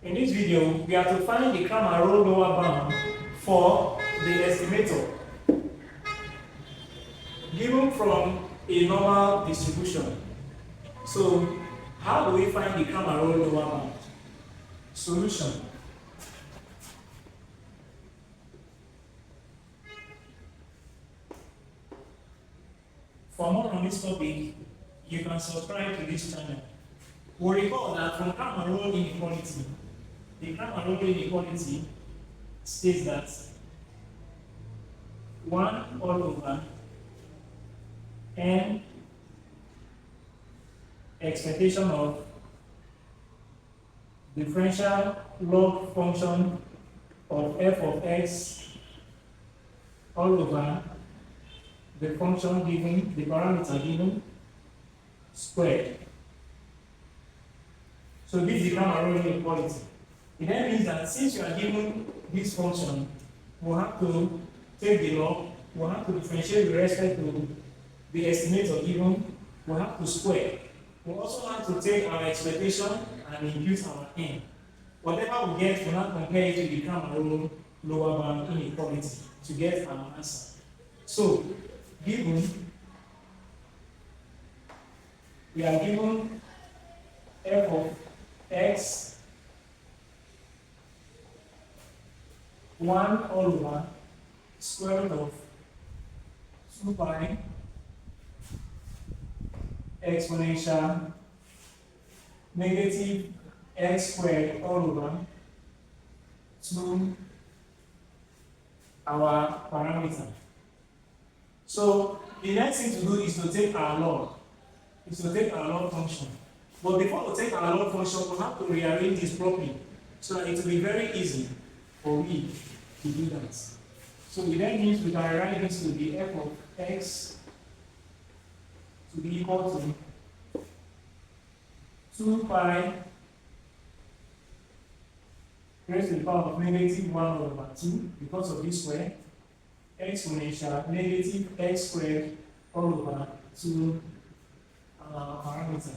In this video, we are to find the Cramér-Rao Lower Bound for the estimator given from a normal distribution. So, how do we find the Cramér-Rao Lower Bound? Solution. For more on this topic, you can subscribe to this channel. We recall that from Cramér-Rao inequality, the Cramér-Rao inequality states that 1 all over n expectation of differential log function of f of x all over the function given, the parameter given, squared. So this is the Cramér-Rao inequality. It then means that since you are given this function, we'll have to take the log, we'll have to differentiate with respect to the estimator given, we'll have to square. We'll also have to take our expectation and impute our n. Whatever we get, we'll now compare it to the Cramér-Rao lower bound inequality to get our answer. So, given, we are given f of x 1 all over square root of 2 pi exponential negative x squared all over 2 our parameter. So the next thing to do is to take our log. Function. But before we take our log function, we have to rearrange this properly so that it will be very easy for we to do that. So it then means we can write this to be f of x to be equal to 2 pi raised to the power of negative 1 over 2 because of this square exponential negative x squared all over 2 parameter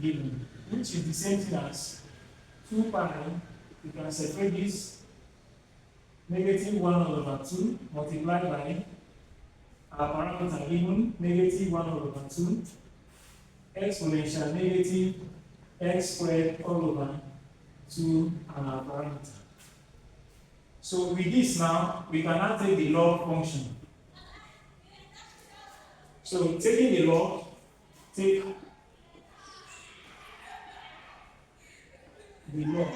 given, which is the same thing as 2 pi. You can separate this negative 1 over 2 multiplied by our parameter given negative 1 over 2 exponential negative x squared all over 2 our parameter. So with this now, we can now take the log function. So taking the log, take the log.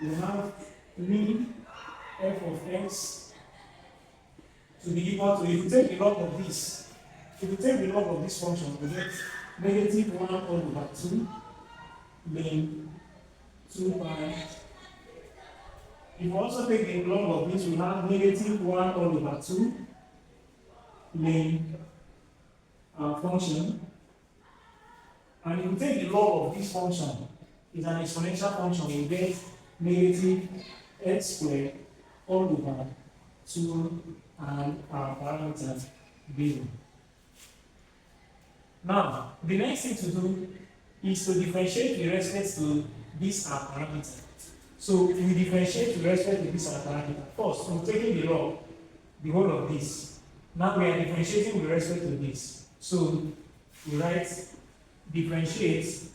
We have mean f of x to be equal to, if you take the log of this, function, we get negative 1 all over 2 then 2 pi. If you also take the log of this, we have negative 1 all over 2 then our function. And if you take the log of this function, it's an exponential function, you get negative x squared all over 2 and our parameter given. Now, the next thing to do is to differentiate with respect to this our parameter. So we differentiate with respect to this our parameter. First, we're taking the log, the whole of this. Now we are differentiating with respect to this. So we write differentiate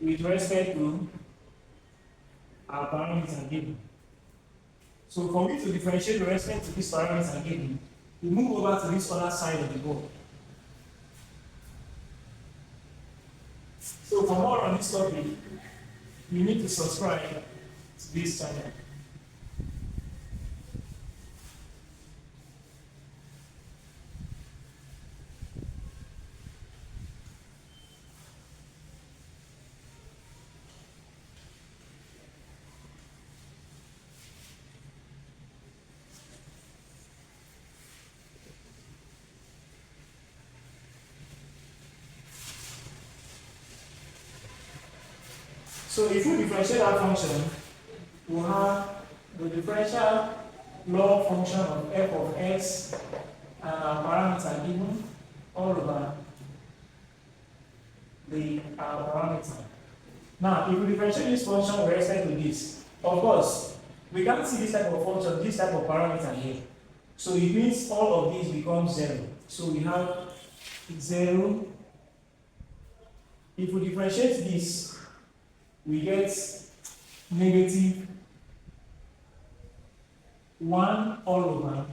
with respect to our parameter given. So for me to differentiate with respect to this parameter given, we move over to this other side of the board. So for more on this topic, you need to subscribe to this channel. So if we differentiate that function, we have the differential log function of f of x and our parameter given all over the parameter. Now, if we differentiate this function with respect to this, of course, we can't see this type of function, this type of parameter here. So it means all of these become 0. So we have 0. If we differentiate this, we get negative 1 all over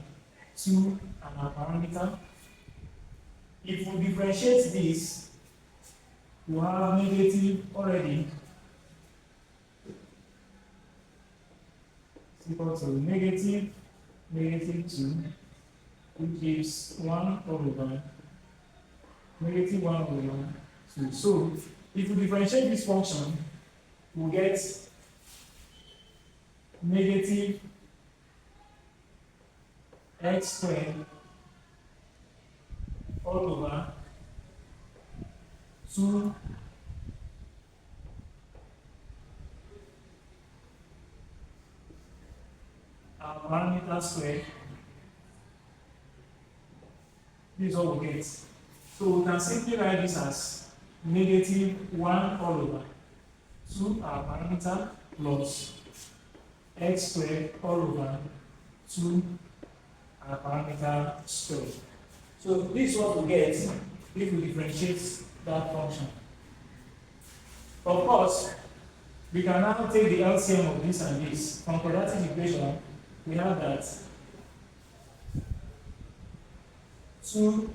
2 and our parameter. If we differentiate this, we have negative already is equal to negative 2, which gives 1 all over negative 1 over 2. So if we differentiate this function, we get negative x squared all over 2 our parameter squared. This is what we get. So we can simply write this as negative 1 all over 2 our parameter plus x squared all over 2 our parameter squared. So this is what we get if we differentiate that function. Of course, we can now take the LCM of this and this. From quadratic equation, we have that 2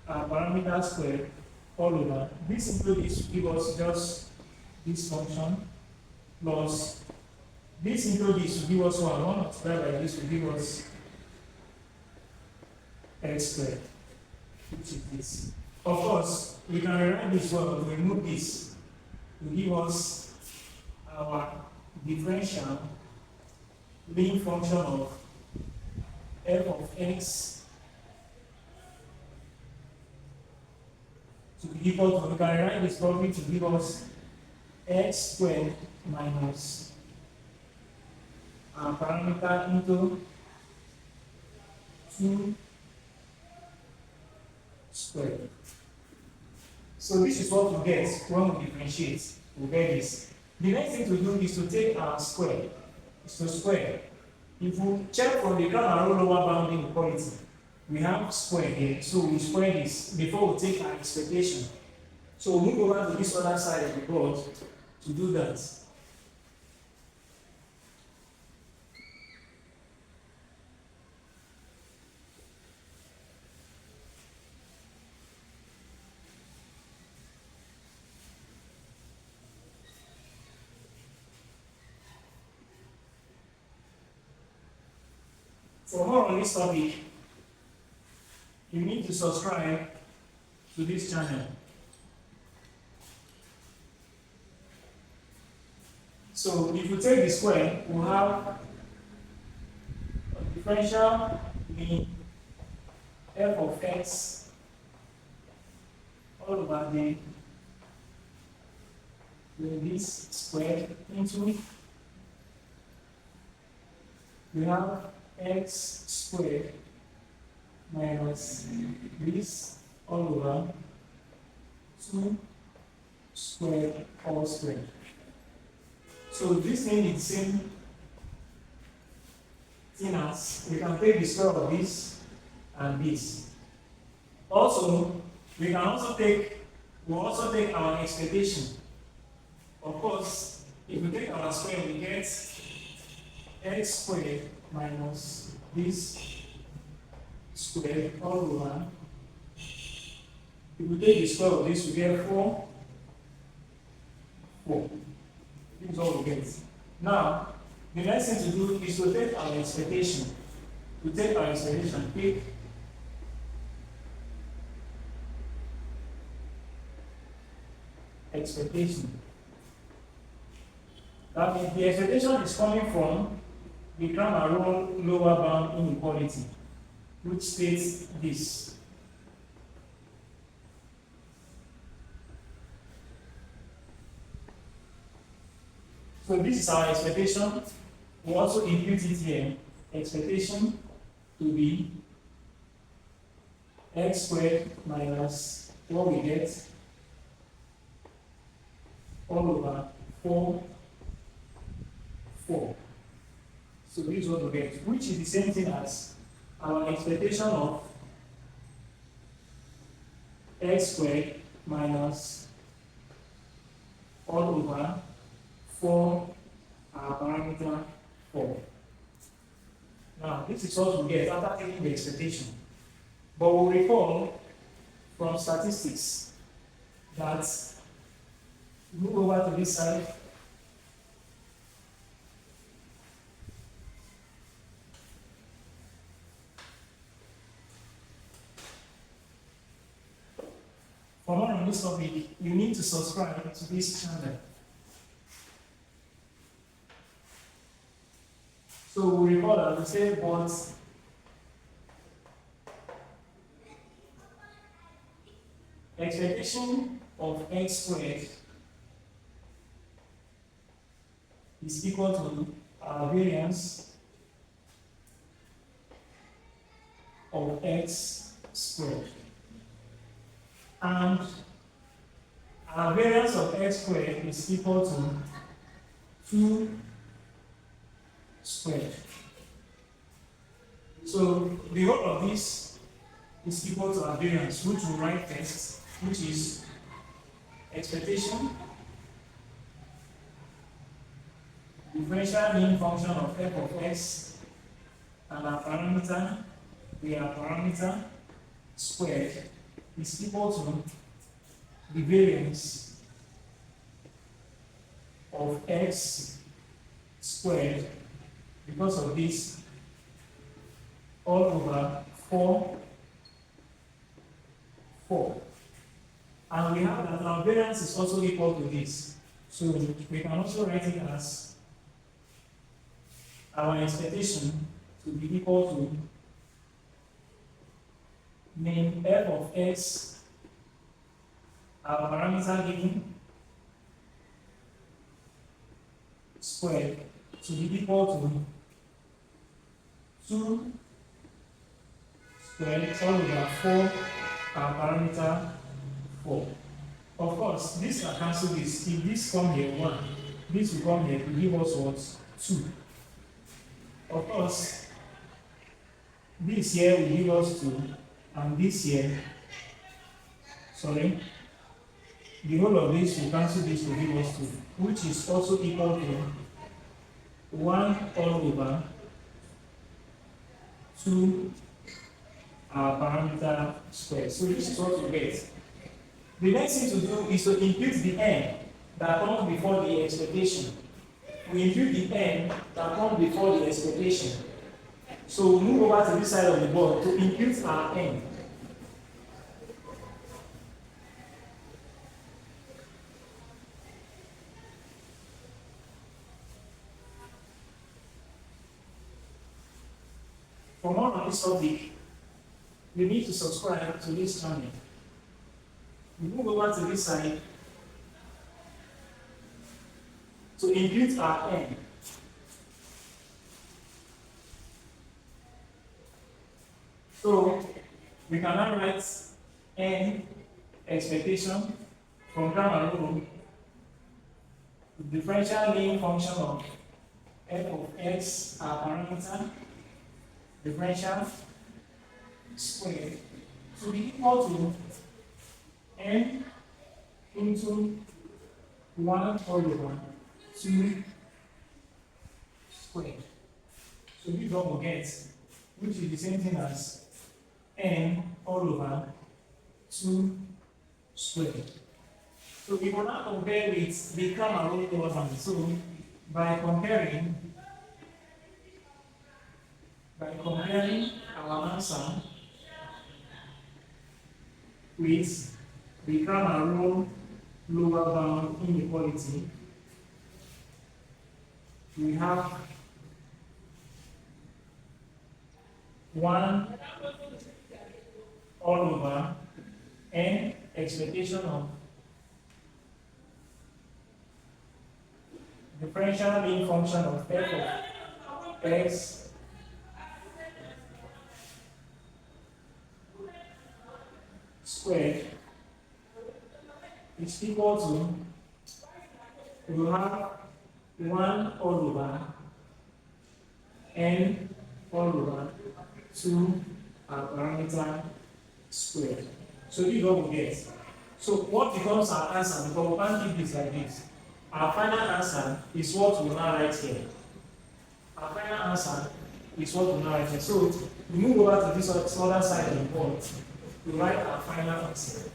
parameter squared all over. This includes this give us just this function plus this includes this will give us 1 multiplied by this will give us x squared, which is this. Of course, we can rewrite this well to remove this to give us our differential being function of f of x to be equal to, we can rewrite this probably to give us x squared minus our parameter into 2 squared. So this is what we get when we differentiate. We get this. The next thing to do is to take our square, is to square. If we check from the Cramér-Rao Lower Bound inequality, we have square here, so we square this before we take our expectation. So we move over to this other side of the board to do that. For more on this topic, you need to subscribe to this channel. So if we take the square, we'll have a differential in f of x all over this square into, we have x squared minus this all over 2 squared all squared. So this thing is the same thing as we can take the square of this and this. Also, we can also take our expectation. Of course, if we take our square, we get x squared minus this square all over. If we take the square of this, we get 4. This is all we get. Now, the next thing to do is to take our expectation. To take our expectation, pick expectation. That means the expectation is coming from the Cramér-Rao Lower Bound inequality, which states this. So this is our expectation. We also impute it here. Expectation to be x squared minus what we get all over 4. So this is what we get, which is the same thing as our expectation of x squared minus all over 4, our parameter 4. Now, this is what we get after taking the expectation. But we'll recall from statistics that move over to this side. For more on this topic, you need to subscribe to this channel. So we recall that we say what expectation of x squared is equal to our variance of x squared. And our variance of x squared is equal to 2 squared. So the whole of this is equal to our variance, which we'll write first, which is expectation differential mean function of f of x, and our parameter, we are parameter squared, is equal to the variance of x squared, because of this, all over 4. And we have that our variance is also equal to this. So we can also write it as our expectation to be equal to mean f of x, our parameter given, squared, to be equal to 2 squared all over 4, our parameter 4. Of course, this can cancel this. If this come here 1, this will come here to give us what? 2. Of course, this here will give us 2, and this here, sorry, the whole of this will cancel this to give us 2, which is also equal to 1 all over 2 our parameter squared. So this is what we get. The next thing to do is to impute the n that comes before the expectation. We impute the n that comes before the expectation. So we move over to this side of the board to impute our n. For more on this topic, you need to subscribe to this channel. We move over to this side to impute our n. So we can now write n expectation from Cramér-Rao Lower Bound, differential mean function of f of x, our parameter, differential squared, to be equal to n into 1 all over 2 squared. So we don't forget, which is the same thing as n all over 2 squared. So we will now compare with the Cramér-Rao Lower Bound. So by comparing our answer with the Cramér-Rao Lower Bound inequality, we have 1 all over n expectation of differential mean function of f of x squared is equal to, we will have 1 all over n all over 2 parameter squared. So this is what we get. So what becomes our answer? Because we can't keep this like this. Our final answer is what we will now write here. Our final answer is what we will now write here. So we move over to this other side of the board. We write our final answer.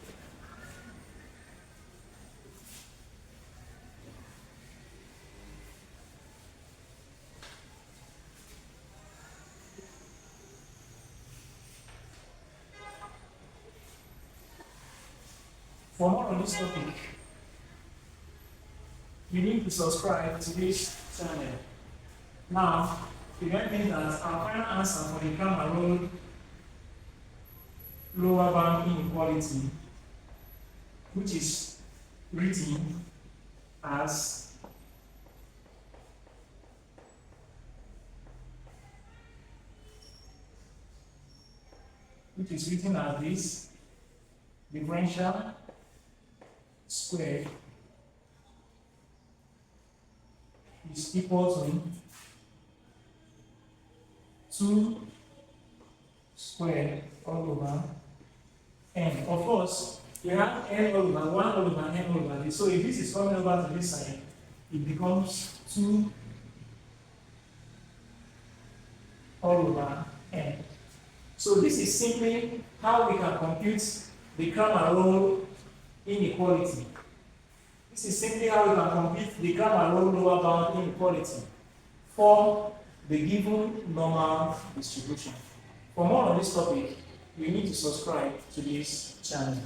For more on this topic, you need to subscribe to this channel. Now, you get me that our final answer for the Cramér-Rao Lower Bound inequality, which is written as this differential squared is equal to 2 squared all over n. Of course, we have n all over 1 all over n all over this. So if this is coming over to this side, it becomes 2 all over n. So this is simply how we can compute the Cramér-Rao inequality. This is simply how we can compute the Cramér-Rao lower bound inequality for the given normal distribution. For more on this topic, you need to subscribe to this channel.